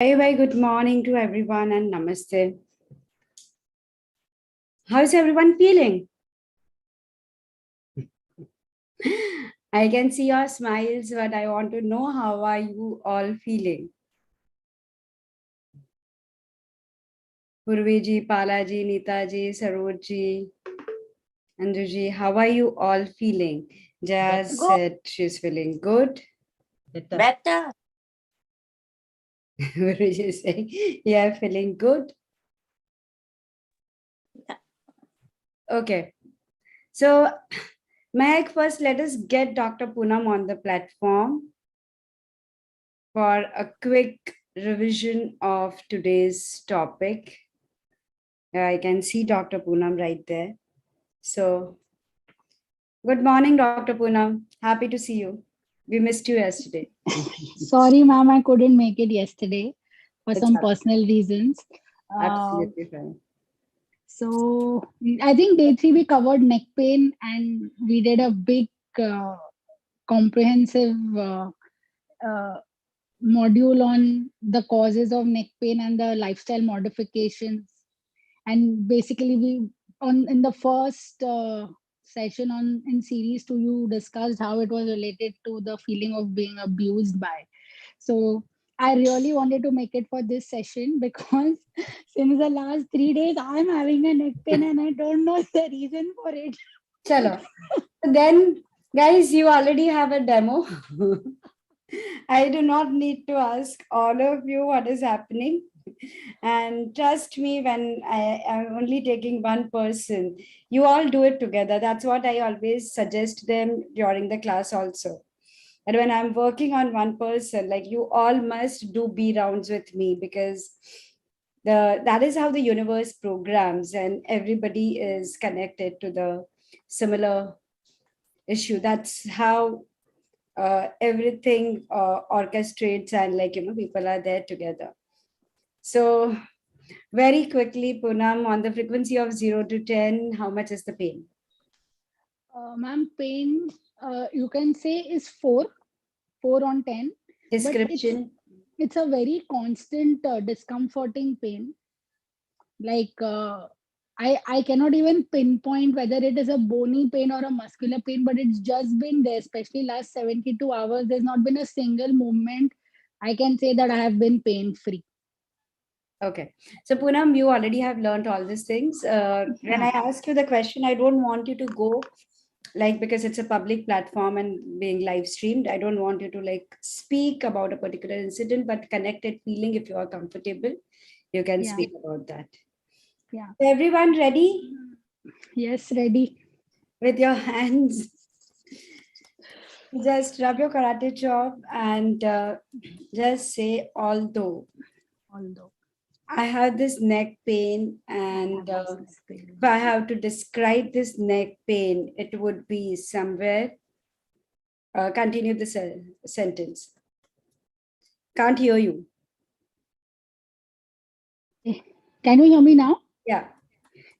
Very good morning to everyone and namaste. How's everyone feeling? I can see your smiles, but I want to know how are you all feeling? Purviji, Palaji, Neetaji, Sarojji, Anjuji, how are you all feeling? Jazz said she's feeling good. Better. Purviji is saying, yeah, feeling good. Okay. So, Mahek, first let us get Dr. Poonam on the platform for a quick revision of today's topic. I can see Dr. Poonam right there. So, good morning, Dr. Poonam. Happy to see you. We missed you yesterday. Sorry, ma'am, I couldn't make it yesterday for It's some absolutely personal reasons. fine. So I think day 3 we covered neck pain and we did a big comprehensive module on the causes of neck pain and the lifestyle modifications. And basically we in the first session in series 2 you discussed how it was related to the feeling of being abused by. So I really wanted to make it for this session because since the last 3 days I'm having a neck pain and I don't know the reason for it. Chalo. Then, guys, you already have a demo. I do not need to ask all of you what is happening. And trust me, when I am only taking one person, you all do it together. That's what I always suggest them during the class also. And when I'm working on one person, like you all must do B rounds with me because that is how the universe programs and everybody is connected to the similar issue. That's how everything orchestrates and people are there together. So very quickly, Poonam, on the frequency of 0 to 10, how much is the pain? Ma'am, pain you can say is 4 on 10. Description? But it's a very constant discomforting pain. Like I cannot even pinpoint whether it is a bony pain or a muscular pain, but it's just been there, especially last 72 hours. There's not been a single moment I can say that I have been pain free. Okay. So Poonam, you already have learned all these things. When I ask you the question, I don't want you to go because it's a public platform and being live streamed. I don't want you to speak about a particular incident, but connected feeling, if you are comfortable, you can speak about that. Yeah. Everyone ready? Yes, ready. With your hands. Just rub your karate chop and just say, although I have this neck pain, and if I have to describe this neck pain, it would be somewhere. Continue the sentence. Can't hear you. Can you hear me now? Yeah.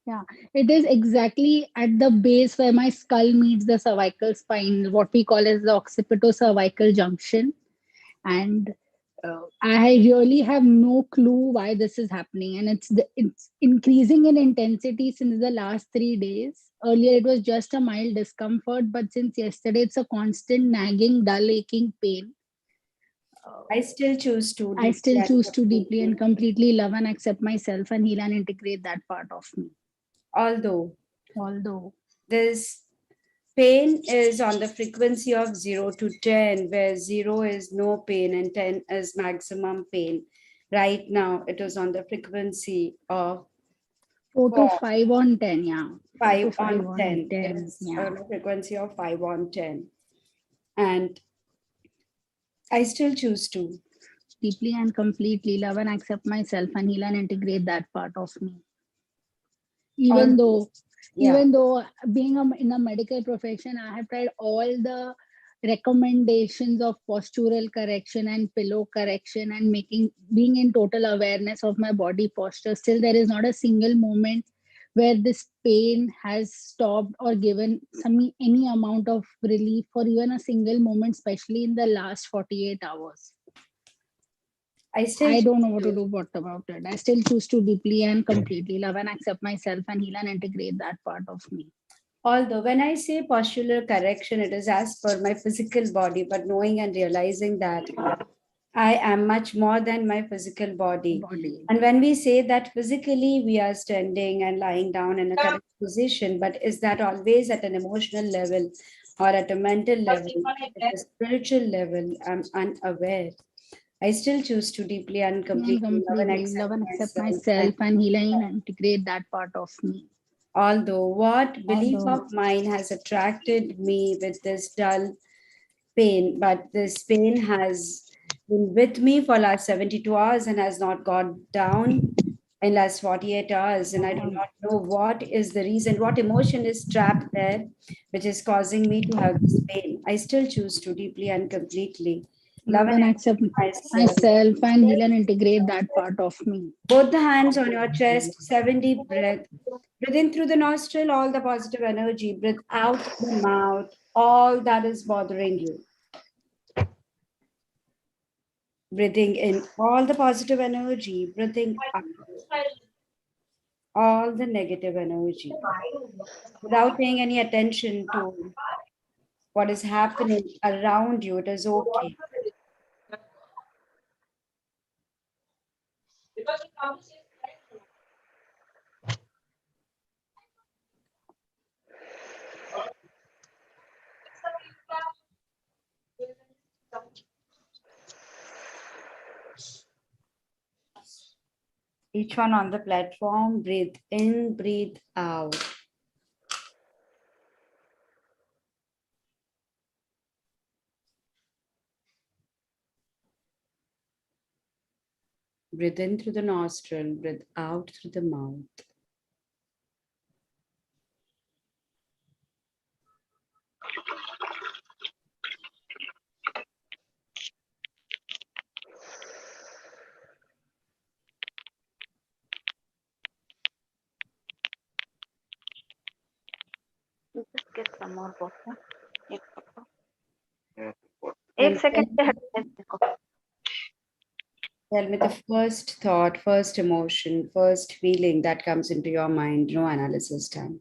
Yeah, it is exactly at the base where my skull meets the cervical spine, what we call as the occipito-cervical junction. And I really have no clue why this is happening. And it's increasing in intensity since the last 3 days. Earlier, it was just a mild discomfort, but since yesterday, it's a constant nagging, dull, aching pain. I still choose to. I still choose to deeply and completely love and accept myself and heal and integrate that part of me. Although this pain is on the frequency of 0 to 10, where 0 is no pain and 10 is maximum pain. Right now, it is on the frequency of 4 to 5 on 10, yeah. 5 on 10. It's on a frequency of 5 on 10. And I still choose to deeply and completely love and accept myself and heal and integrate that part of me. Even though being in a medical profession, I have tried all the recommendations of postural correction and pillow correction and being in total awareness of my body posture. Still, there is not a single moment where this pain has stopped or given any amount of relief for even a single moment, especially in the last 48 hours. I don't know what to do. What about it? I still choose to deeply and completely love and accept myself and heal and integrate that part of me. Although when I say postural correction, it is as per my physical body, but knowing and realizing that I am much more than my physical body. And when we say that physically we are standing and lying down in a correct position, but is that always at an emotional level or at a mental level, at a spiritual level? I'm unaware. I still choose to deeply and completely Love and accept myself. myself and heal and integrate that part of me. Although what belief of mine has attracted me with this dull pain, but this pain has been with me for last 72 hours and has not gone down in last 48 hours, and I do not know what is the reason, what emotion is trapped there which is causing me to have this pain. I still choose to deeply and completely love and accept myself and heal and integrate that part of me. Both the hands on your chest, 7 deep breath. Breathe in through the nostril, all the positive energy. Breathe out the mouth, all that is bothering you. Breathing in all the positive energy, breathing out all the negative energy. Without paying any attention to what is happening around you, it is okay. Each one on the platform, breathe in, breathe out. Breathe in through the nostril, breathe out through the mouth. Get some more water. एक second से हटने देखो. Tell me the first thought, first emotion, first feeling that comes into your mind. No analysis time.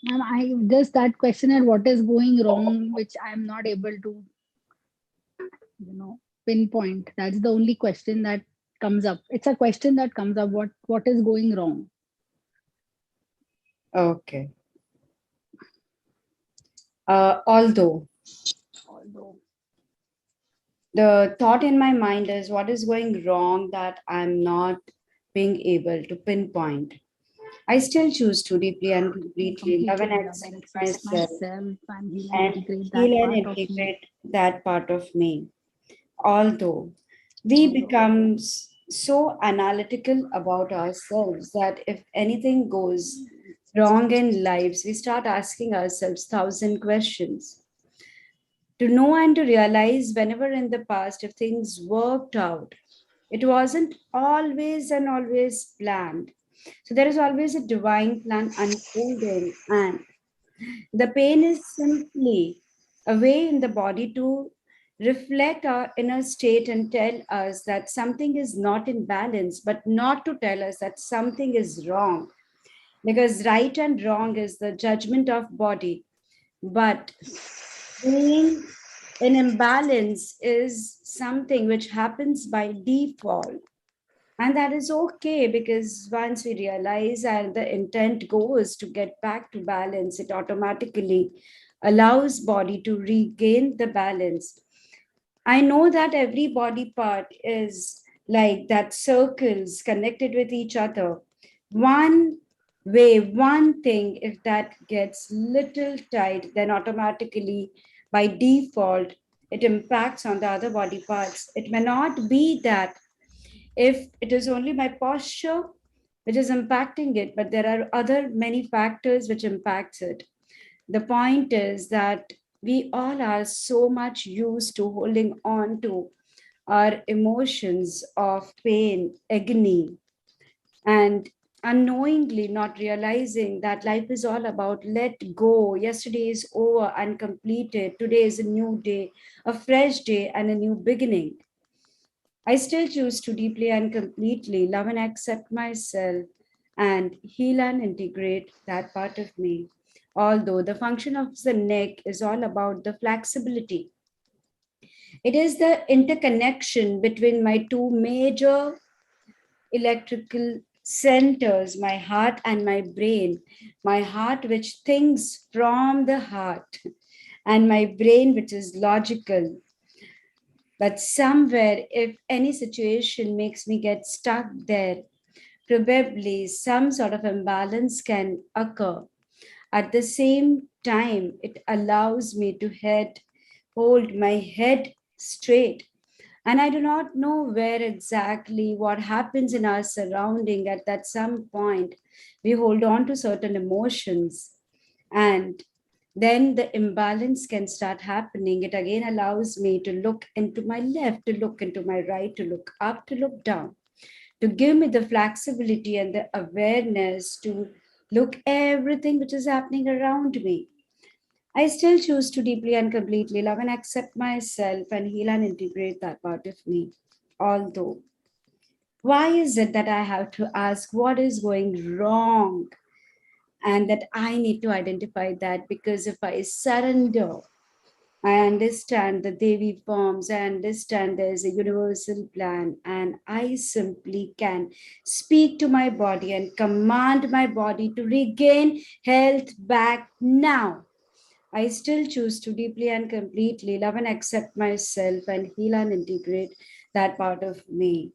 Ma'am, I just that question and what is going wrong, which I'm not able to, pinpoint. That's the only question that comes up. It's a question that comes up. What is going wrong? Okay. Although the thought in my mind is what is going wrong that I'm not being able to pinpoint. I still choose to deeply and completely love and accept myself and heal and integrate that part of me. Although we become so analytical about ourselves that if anything goes wrong in lives, we start asking ourselves 1,000 questions. To know and to realize whenever in the past, if things worked out, it wasn't always and always planned. So there is always a divine plan unfolding, and the pain is simply a way in the body to reflect our inner state and tell us that something is not in balance, but not to tell us that something is wrong. Because right and wrong is the judgment of body. But being in imbalance is something which happens by default. And that is okay because once we realize and the intent goes to get back to balance, it automatically allows body to regain the balance. I know that every body part is like that circles connected with each other. One way, one thing, if that gets little tight, then automatically by default, it impacts on the other body parts. It may not be that if it is only my posture which is impacting it, but there are other many factors which impacts it. The point is that we all are so much used to holding on to our emotions of pain, agony, and unknowingly not realizing that life is all about let go. Yesterday is over and completed. Today is a new day, a fresh day, and a new beginning. I still choose to deeply and completely love and accept myself and heal and integrate that part of me. Although the function of the neck is all about the flexibility, it is the interconnection between my two major electrical centers, my heart and my brain. My heart, which thinks from the heart, and my brain, which is logical. But somewhere, if any situation makes me get stuck there, probably some sort of imbalance can occur. At the same time, it allows me to hold my head straight. And I do not know where exactly what happens in our surrounding at that some point. We hold on to certain emotions, and then the imbalance can start happening. It again allows me to look into my left, to look into my right, to look up, to look down, to give me the flexibility and the awareness to look everything which is happening around me. I still choose to deeply and completely love and accept myself and heal and integrate that part of me. Although, why is it that I have to ask what is going wrong and that I need to identify that? Because if I surrender, I understand the Devi forms, I understand there's a universal plan, and I simply can speak to my body and command my body to regain health back now. I still choose to deeply and completely love and accept myself and heal and integrate that part of me.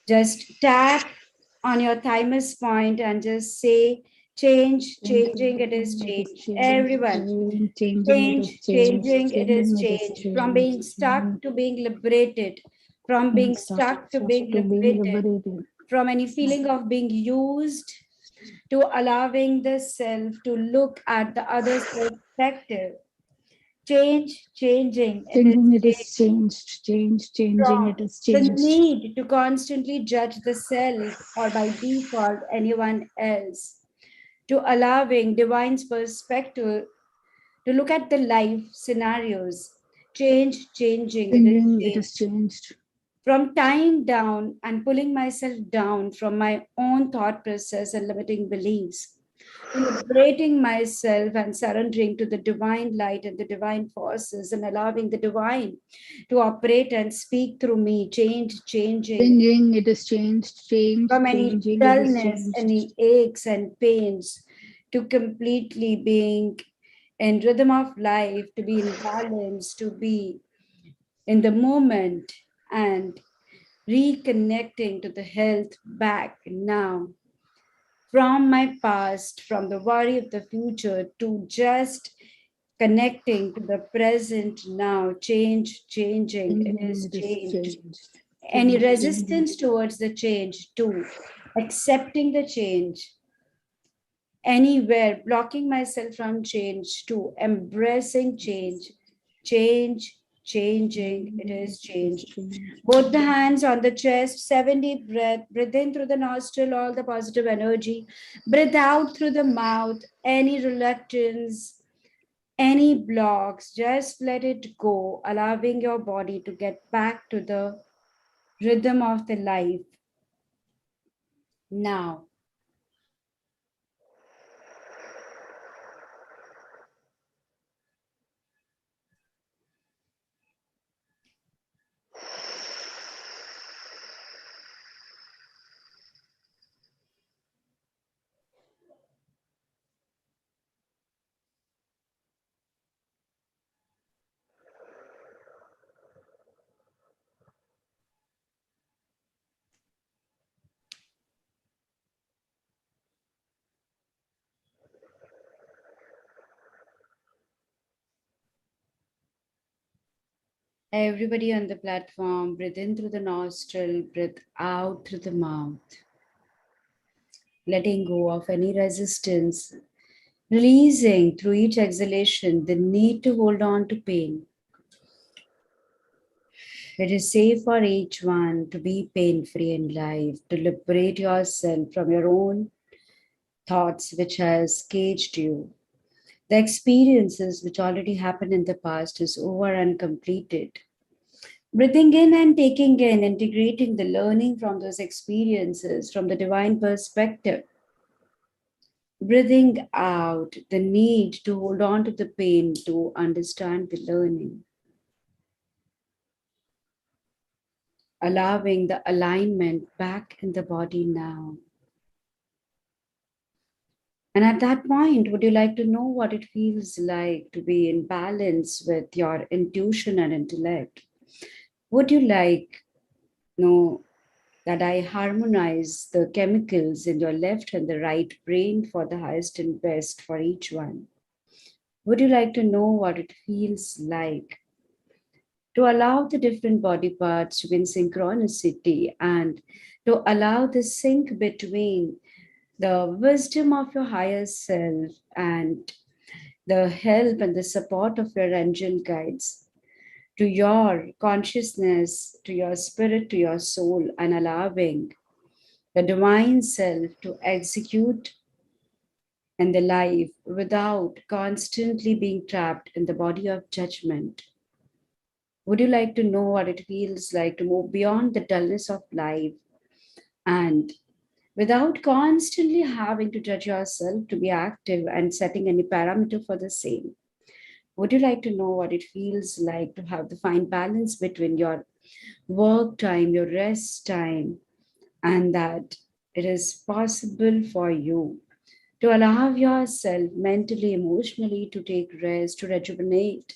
Just tap on your thymus point and just say, change, changing, it is It is change. changed, Everyone, changing, it is change, changed, changing, it is changing, it is change. From being changed, stuck to being liberated, from being stuck stuck to being to being liberated, liberated. from any feeling of being used to allowing the self to look at the other's perspective. Change, changing, it is Changing, it is changed. changed, changing, From it is the changed. need to constantly judge the self or by default anyone else, to allowing divine's perspective to look at the life scenarios. Change, changing, it is Changing, it is changed. changed. From tying down and pulling myself down from my own thought process and limiting beliefs, to liberating myself and surrendering to the divine light and the divine forces and allowing the divine to operate and speak through me. Change, changing. Changing, it is changed, From changed, any changing, it is dullness, changed. any aches and pains, to completely being in rhythm of life, to be in balance, to be in the moment and reconnecting to the health back now. From my past, from the worry of the future, to just connecting to the present now. Change, changing, it Changing, is it is changed. changed. Any Change, changing. resistance towards the change, too, accepting the change, anywhere blocking myself from change, to embracing change. Change, changing, it is It is changed. changed. Both the hands on the chest, 7 deep breath. Breathe in through the nostril, all the positive energy. Breathe out through the mouth, any reluctance, any blocks, just let it go, allowing your body to get back to the rhythm of the life now. Everybody on the platform, breathe in through the nostril, breathe out through the mouth, letting go of any resistance, releasing through each exhalation the need to hold on to pain. It is safe for each one to be pain-free in life, to liberate yourself from your own thoughts which has caged you. The experiences which already happened in the past is over and completed. Breathing in and taking in, integrating the learning from those experiences from the divine perspective. Breathing out the need to hold on to the pain to understand the learning. Allowing the alignment back in the body now. And at that point, would you like to know what it feels like to be in balance with your intuition and intellect? Would you like to know that I harmonize the chemicals in your left and the right brain for the highest and best for each one? Would you like to know what it feels like to allow the different body parts to be in synchronicity and to allow the sync between the wisdom of your higher self and the help and the support of your angel guides to your consciousness, to your spirit, to your soul, and allowing the divine self to execute in the life without constantly being trapped in the body of judgment. Would you like to know what it feels like to move beyond the dullness of life and without constantly having to judge yourself to be active and setting any parameter for the same? Would you like to know what it feels like to have the fine balance between your work time, your rest time, and that it is possible for you to allow yourself mentally, emotionally to take rest, to rejuvenate,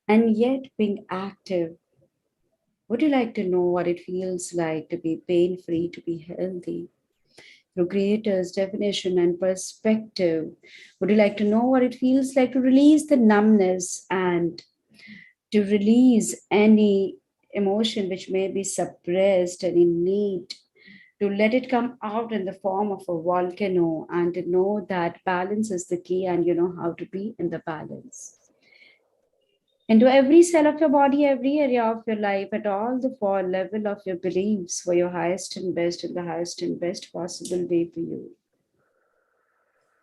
and yet being active? Would you like to know what it feels like to be pain free, to be healthy? Through Creator's definition and perspective, would you like to know what it feels like to release the numbness and to release any emotion which may be suppressed, any need to let it come out in the form of a volcano and to know that balance is the key and you know how to be in the balance? Into every cell of your body, every area of your life, at all the four level of your beliefs for your highest and best in the highest and best possible way for you.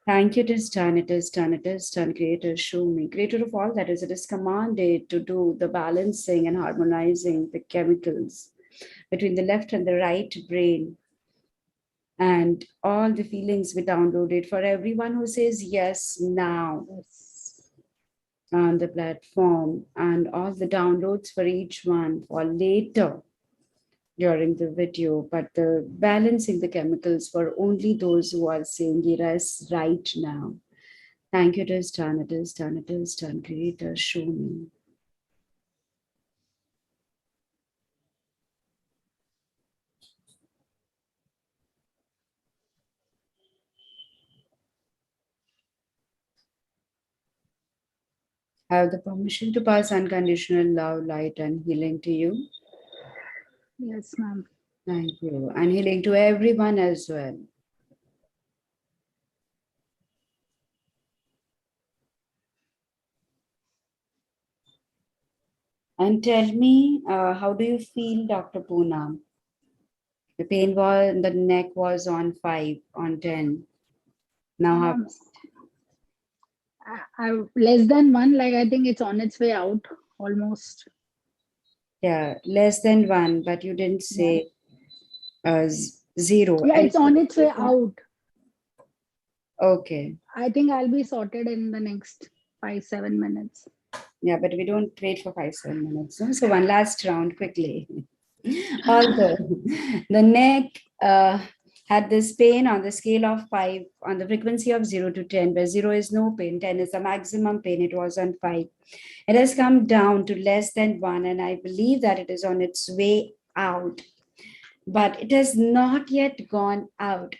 Thank you, it is done, it is done, it is done. Creator, show me. Creator of all that is, it is commanded to do the balancing and harmonizing the chemicals between the left and the right brain. And all the feelings we downloaded for everyone who says yes now on the platform, and all the downloads for each one for later during the video, but the balancing the chemicals for only those who are saying yes right now. Thank you, it is done, it is done, it is done. Creator, show me. I have the permission to pass unconditional love, light, and healing to you. Yes, ma'am. Thank you. And healing to everyone as well. And tell me, how do you feel, Dr. Poonam? The pain was, the neck was on 5, on 10. Now how? Less than 1, like I think it's on its way out almost. Yeah, less than 1, but you didn't say 0. Yeah, it's on its way out. Okay. I think I'll be sorted in the next 5-7 minutes. Yeah, but we don't wait for 5-7 minutes. No? So one last round quickly. Although the neck had this pain on the scale of 5 on the frequency of 0 to 10, where 0 is no pain, 10 is the maximum pain. It was on 5. It has come down to less than 1, and I believe that it is on its way out, but it has not yet gone out.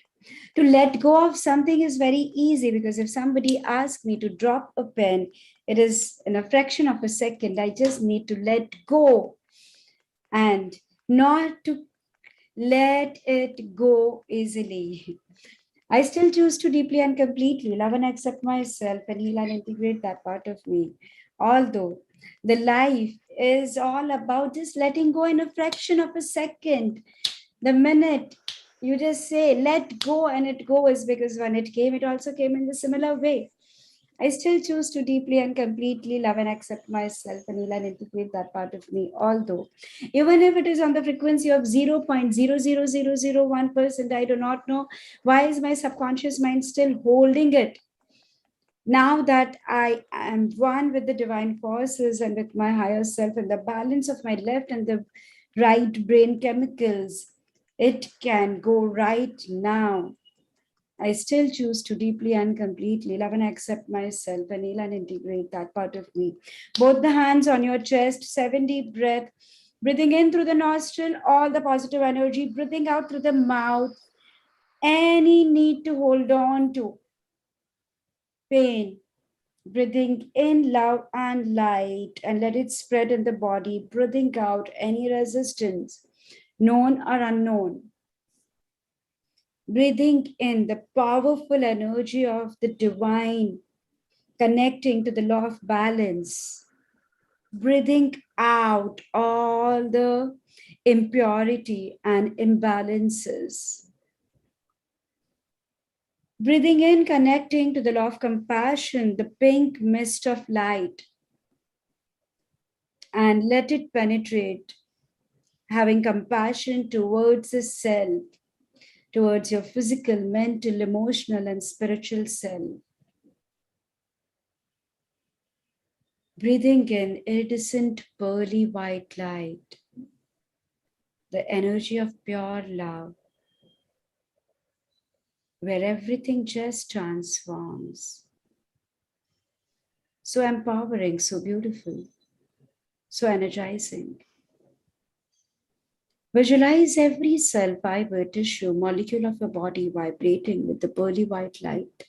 To let go of something is very easy, because if somebody asks me to drop a pen, it is in a fraction of a second. I just need to let go and not to let it go easily. I still choose to deeply and completely love and accept myself and heal and integrate that part of me. Although the life is all about just letting go in a fraction of a second. The minute you just say, let go, and it goes, because when it came, it also came in the similar way. I still choose to deeply and completely love and accept myself and heal and integrate that part of me. Although, even if it is on the frequency of 0.00001%, I do not know why is my subconscious mind still holding it. Now that I am one with the divine forces and with my higher self and the balance of my left and the right brain chemicals, it can go right now. I still choose to deeply and completely love and accept myself and heal and integrate that part of me. Both the hands on your chest, 7 deep breath, breathing in through the nostril, all the positive energy, breathing out through the mouth. Any need to hold on to pain, breathing in love and light and let it spread in the body, breathing out any resistance, known or unknown. Breathing in the powerful energy of the divine, connecting to the law of balance. Breathing out all the impurity and imbalances. Breathing in, connecting to the law of compassion, the pink mist of light, and let it penetrate, having compassion towards the self, towards your physical, mental, emotional, and spiritual self. Breathing in iridescent pearly white light, the energy of pure love, where everything just transforms. So empowering, so beautiful, so energizing. Visualize every cell, fiber, tissue, molecule of your body vibrating with the pearly white light.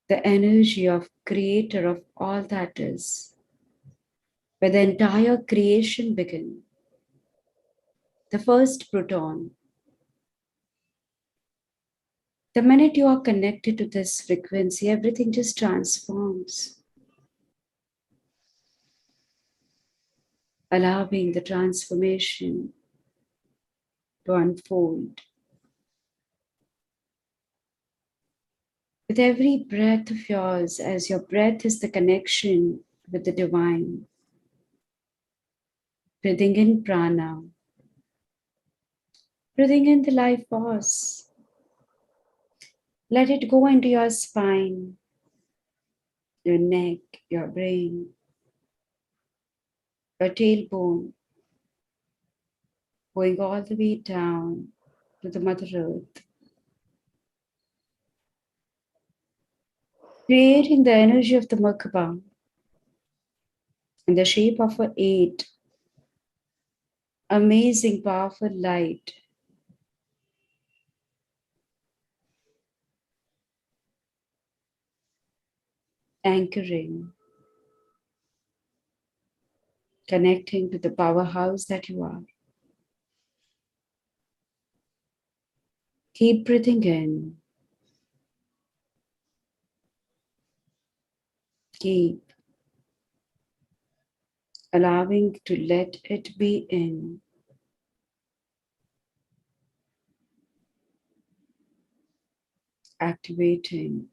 The energy of creator of all that is, where the entire creation began. The first proton. The minute you are connected to this frequency, everything just transforms, allowing the transformation to unfold. With every breath of yours, as your breath is the connection with the divine, breathing in prana, breathing in the life force. Let it go into your spine, your neck, your brain, your tailbone, going all the way down to the Mother Earth, creating the energy of the Merkaba in the shape of an 8, amazing, powerful light, anchoring, connecting to the powerhouse that you are. Keep breathing in. Keep allowing to let it be in. Activating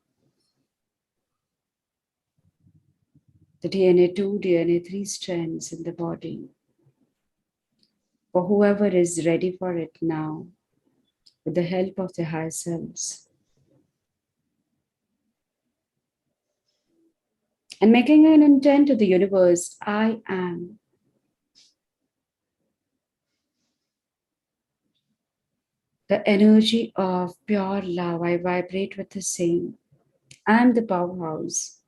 the DNA2, DNA3 strands in the body. For whoever is ready for it now, with the help of the higher selves. And making an intent to the universe, I am. The energy of pure love, I vibrate with the same. I am the powerhouse.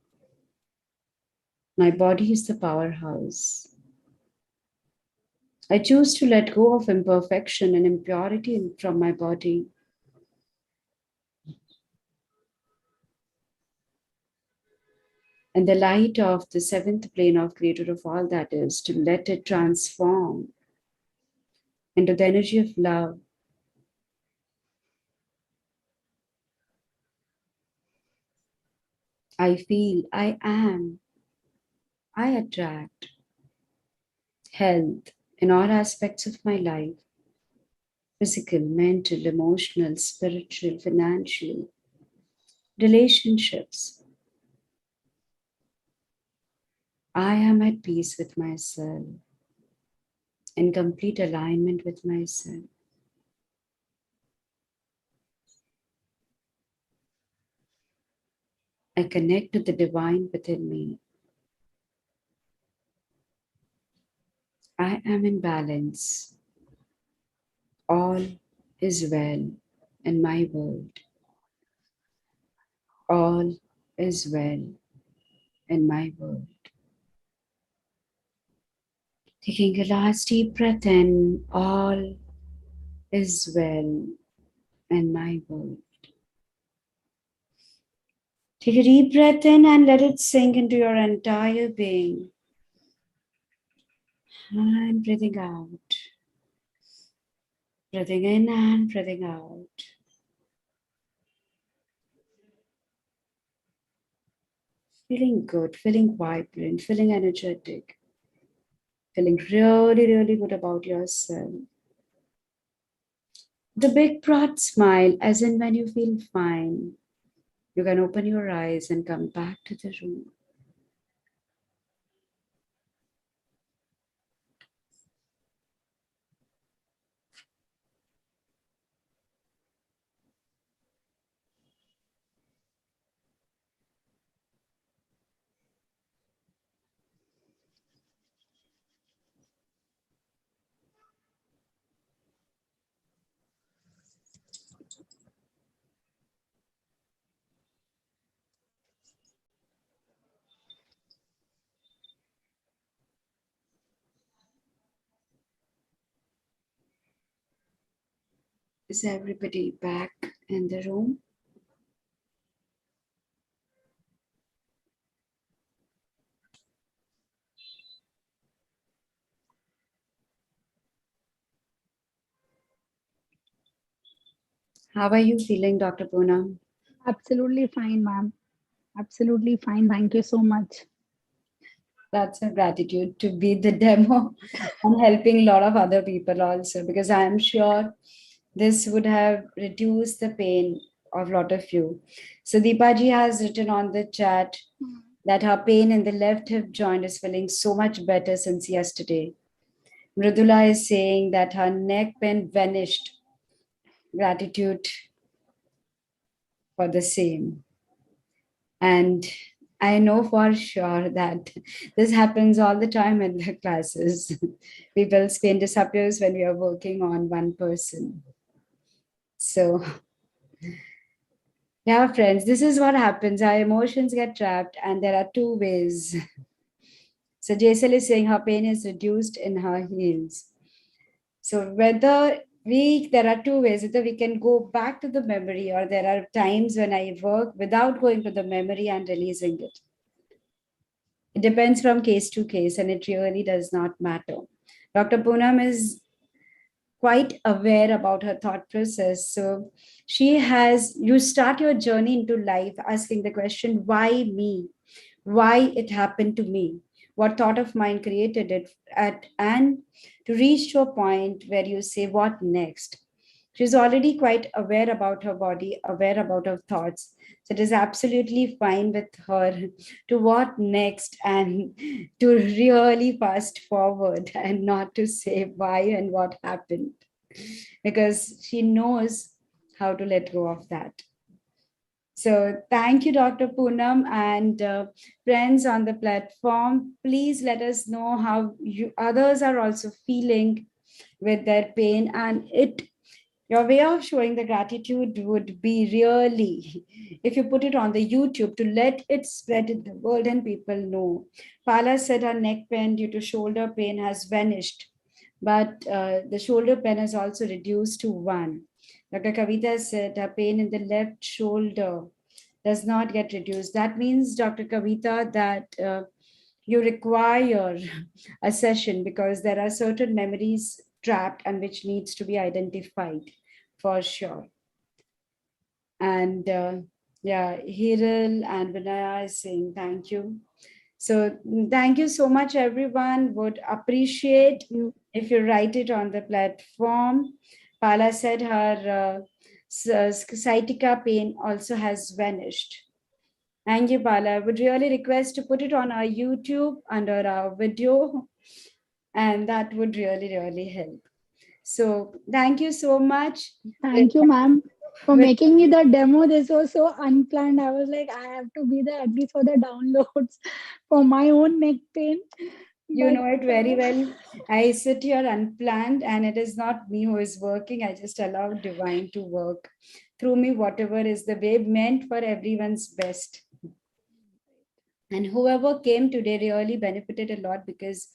My body is the powerhouse. I choose to let go of imperfection and impurity from my body. And the light of the seventh plane of creator of all that is, to let it transform into the energy of love, I feel, I am, I attract health in all aspects of my life: physical, mental, emotional, spiritual, financial, relationships. I am at peace with myself, in complete alignment with myself. I connect to the divine within me. I am in balance. All is well in my world. All is well in my world. Taking a last deep breath in, all is well in my world. Take a deep breath in and let it sink into your entire being. And breathing out. Breathing in and breathing out. Feeling good, feeling vibrant, feeling energetic, feeling really, really good about yourself. The big broad smile, as in when you feel fine, you can open your eyes and come back to the room. Is everybody back in the room? How are you feeling, Dr. Poonam? Absolutely fine, ma'am. Absolutely fine. Thank you so much. That's a gratitude to be the demo and helping a lot of other people also, because I'm sure this would have reduced the pain of a lot of you. So Deepaji has written on the chat that her pain in the left hip joint is feeling so much better since yesterday. Mridula is saying that her neck pain vanished. Gratitude for the same. And I know for sure that this happens all the time in the classes. People's pain disappears when we are working on one person. So, yeah, friends, this is what happens. Our emotions get trapped, and there are two ways. So, Jaisal is saying her pain is reduced in her heels. So, there are two ways: either we can go back to the memory, or there are times when I work without going to the memory and releasing it. It depends from case to case, and it really does not matter. Dr. Poonam is quite aware about her thought process. So you start your journey into life asking the question, why me? Why it happened to me? What thought of mine created it? And to reach to a point where you say, what next? She's already quite aware about her body, aware about her thoughts. So it is absolutely fine with her to what next and to really fast forward and not to say why and what happened, because she knows how to let go of that. So thank you, Dr. Poonam, and friends on the platform. Please let us know how you others are also feeling with their pain, and your way of showing the gratitude would be really, if you put it on the YouTube to let it spread in the world and people know. Pala said her neck pain due to shoulder pain has vanished, but the shoulder pain has also reduced to one. Dr. Kavita said her pain in the left shoulder does not get reduced. That means, Dr. Kavita, that you require a session because there are certain memories trapped and which needs to be identified for sure. And Yeah, Hiral and Vinaya is saying thank you. So thank you so much, everyone. Would appreciate You. if you write it on the platform. Pala said her sciatica pain also has vanished. Thank you, Pala. I would really request to put it on our YouTube under our video, and that would really, really help. So thank you so much. Thank you, ma'am, for making me the demo. This was so unplanned. I was like, I have to be there at least for the downloads for my own neck pain. You But know it very well. I sit here unplanned, and it is not me who is working. I just allow divine to work through me, whatever is the way meant for everyone's best. And whoever came today really benefited a lot, because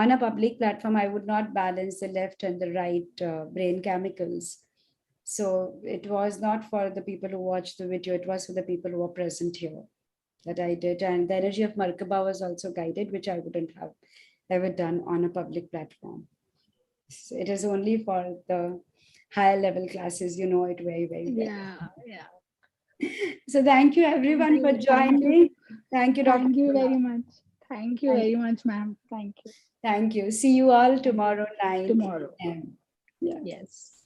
on a public platform, I would not balance the left and the right brain chemicals. So it was not for the people who watched the video, it was for the people who were present here that I did. And the energy of Markaba was also guided, which I wouldn't have ever done on a public platform. So it is only for the higher level classes, you know it very, very well. yeah. So thank you everyone for Thank you. joining. Thank you, Dr. Thank you Kunal. very much. Thank you very much, ma'am. Thank you. Thank you. See you all tomorrow night. Tomorrow. Yeah. Yes.